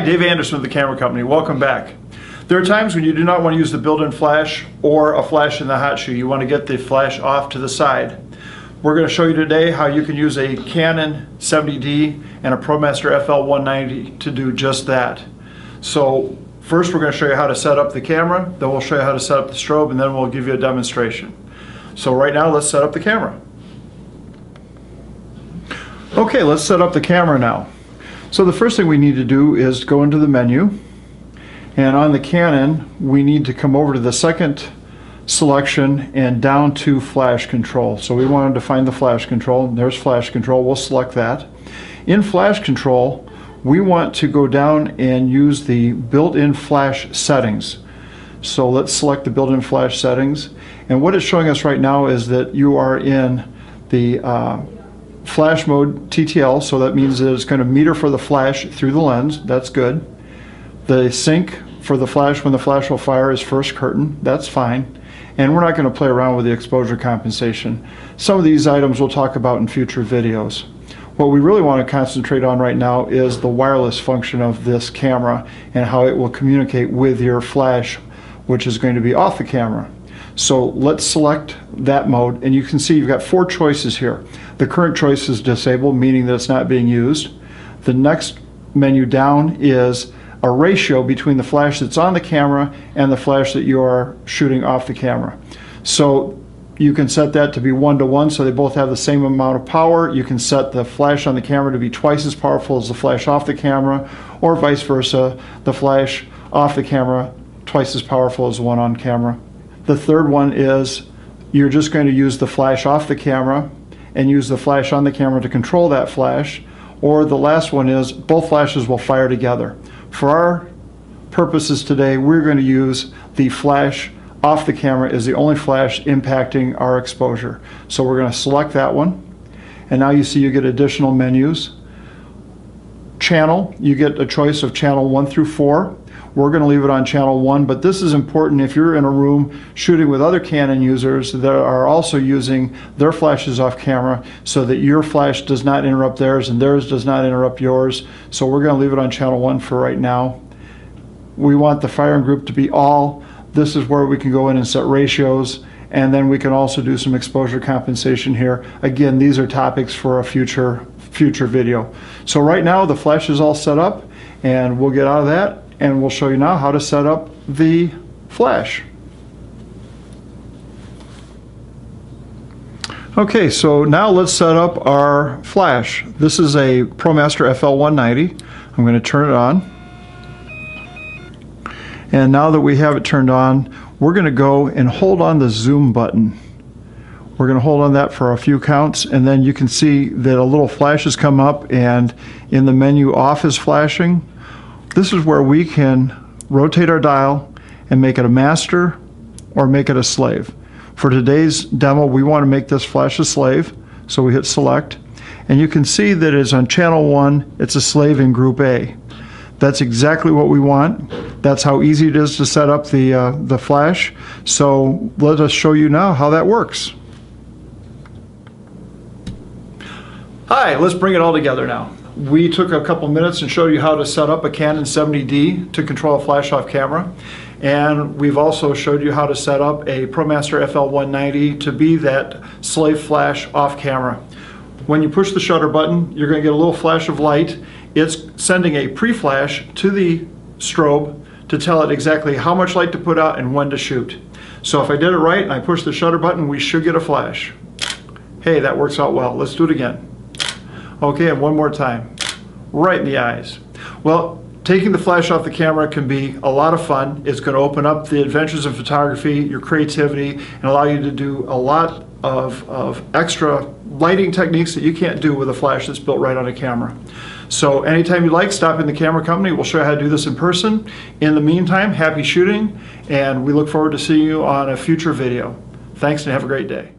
Hi, Dave Anderson of the Camera Company. Welcome back. There are times when you do not want to use the built-in flash or a flash in the hot shoe. You want to get the flash off to the side. We're going to show you today how you can use a Canon 70D and a Promaster FL190 to do just that. So first we're going to show you how to set up the camera, then we'll show you how to set up the strobe, and then we'll give you a demonstration. So right now let's set up the camera. Okay, let's set up the camera now. So the first thing we need to do is go into the menu, and on the Canon we need to come over to the second selection and down to flash control. So we wanted to find the flash control, and there's flash control. We'll select that. In flash control we want to go down and use the built-in flash settings. So let's select the built-in flash settings, and what it's showing us right now is that you are in the flash mode TTL, so that means that it's going to meter for the flash through the lens. That's good. The sync for the flash when the flash will fire is first curtain. That's fine. And we're not going to play around with the exposure compensation. Some of these items we'll talk about in future videos. What we really want to concentrate on right now is the wireless function of this camera and how it will communicate with your flash, which is going to be off the camera. So let's select that mode, and you can see you've got four choices here. The current choice is disabled, meaning that it's not being used. The next menu down is a ratio between the flash that's on the camera and the flash that you are shooting off the camera. So you can set that to be 1:1, so they both have the same amount of power. You can set the flash on the camera to be twice as powerful as the flash off the camera, or vice versa, the flash off the camera twice as powerful as the one on camera. The third one is you're just going to use the flash off the camera and use the flash on the camera to control that flash. Or the last one is both flashes will fire together. For our purposes today, we're going to use the flash off the camera as the only flash impacting our exposure. So we're going to select that one, and now you see you get additional menus. Channel, you get a choice of channel 1 through 4. We're going to leave it on channel 1, but this is important if you're in a room shooting with other Canon users that are also using their flashes off camera, so that your flash does not interrupt theirs and theirs does not interrupt yours. So we're going to leave it on channel 1 for right now. We want the firing group to be all. This is where we can go in and set ratios, and then we can also do some exposure compensation here. Again, these are topics for a future video. So right now the flash is all set up, and we'll get out of that and we'll show you now how to set up the flash. Okay, so now let's set up our flash. This is a Promaster FL190. I'm going to turn it on. And now that we have it turned on, we're going to go and hold on the zoom button. We're going to hold on that for a few counts, and then you can see that a little flash has come up, and in the menu off is flashing. This is where we can rotate our dial and make it a master or make it a slave. For today's demo, we want to make this flash a slave, so we hit select, and you can see that it's on channel 1. It's a slave in group A. That's exactly what we want. That's how easy it is to set up the flash. So let us show you now how that works. Hi, let's bring it all together now. We took a couple minutes and showed you how to set up a Canon 70D to control a flash off camera. And we've also showed you how to set up a Promaster FL190 to be that slave flash off camera. When you push the shutter button, you're going to get a little flash of light. It's sending a pre-flash to the strobe to tell it exactly how much light to put out and when to shoot. So if I did it right and I push the shutter button, we should get a flash. Hey, that works out well. Let's do it again. Okay, and one more time. Right in the eyes. Well, taking the flash off the camera can be a lot of fun. It's going to open up the adventures of photography, your creativity, and allow you to do a lot of extra lighting techniques that you can't do with a flash that's built right on a camera. So anytime you like, stop in the Camera Company. We'll show you how to do this in person. In the meantime, happy shooting, and we look forward to seeing you on a future video. Thanks, and have a great day.